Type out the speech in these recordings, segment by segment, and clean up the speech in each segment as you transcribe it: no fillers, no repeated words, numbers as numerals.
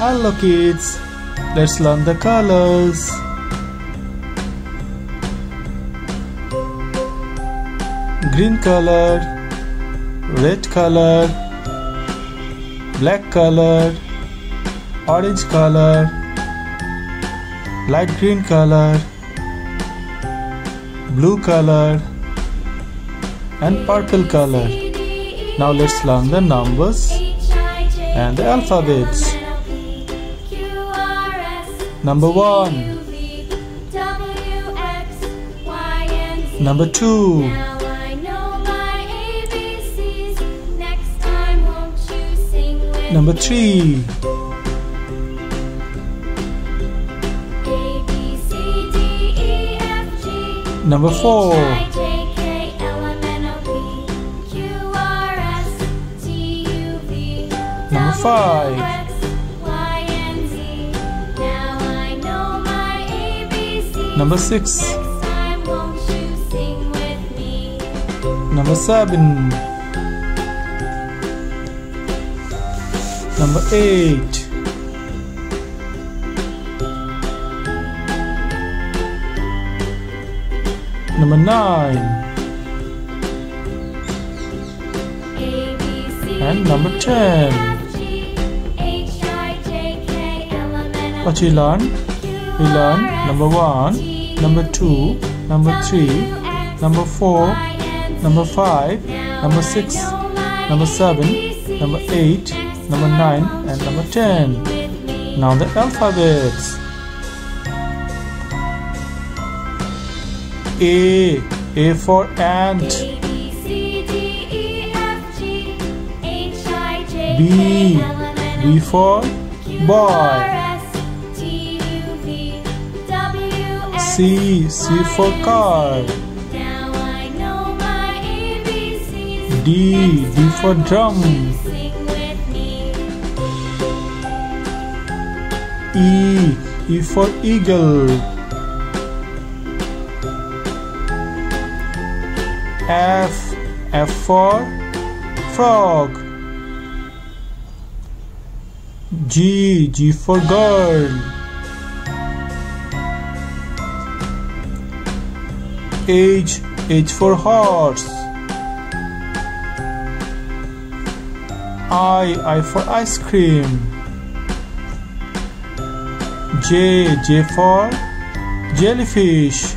Hello kids, let's learn the colors. Green color, red color, black color, orange color, light green color, blue color, and purple color. Now let's learn the numbers and the alphabets. Number 1, number 2, number 3, number 4, number 5, number 6, number 7, number 8, number 9, and number 10. What you learn? We learn number 1, number 2, number 3, number 4, number 5, number 6, number 7, number 8, number 9, and number 10. Now the alphabets. A for ant. B for boy. C for car. D for drum. E for eagle. F for frog. G for girl. H for horse. I for ice cream. J for jellyfish.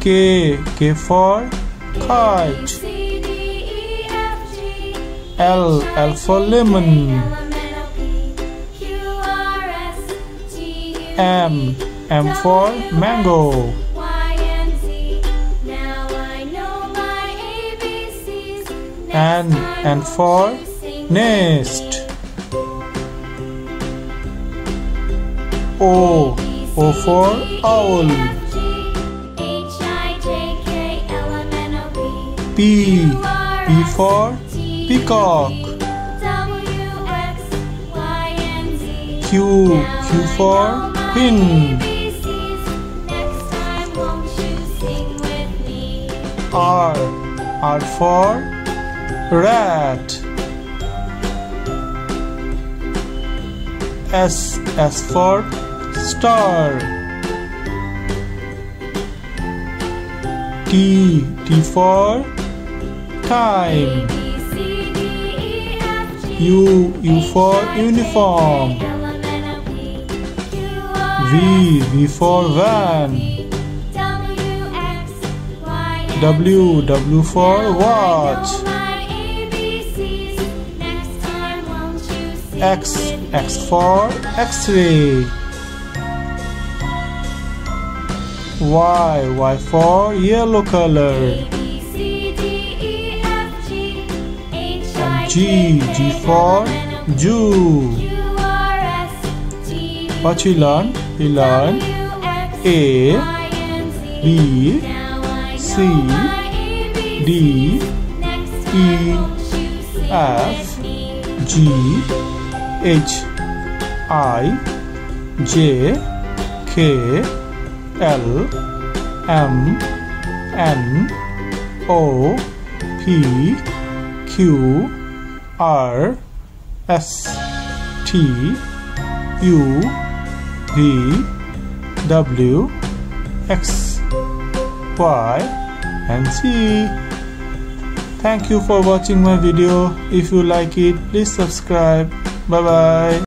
K for kite. L for lemon. M for mango. N for nest. O for owl. P for peacock. Q for queen. R for rat. S for star. T for time. U for uniform. V for van. W for watch. X for X-ray. Y for yellow color. And G for Jew. What you learn? You learn A, B, C, D, E, F, G, H, I, J, K, L, M, N, O, P, Q, R, S. T U V W X Y and Z. Thank you for watching my video. If you like it, please subscribe. Bye bye.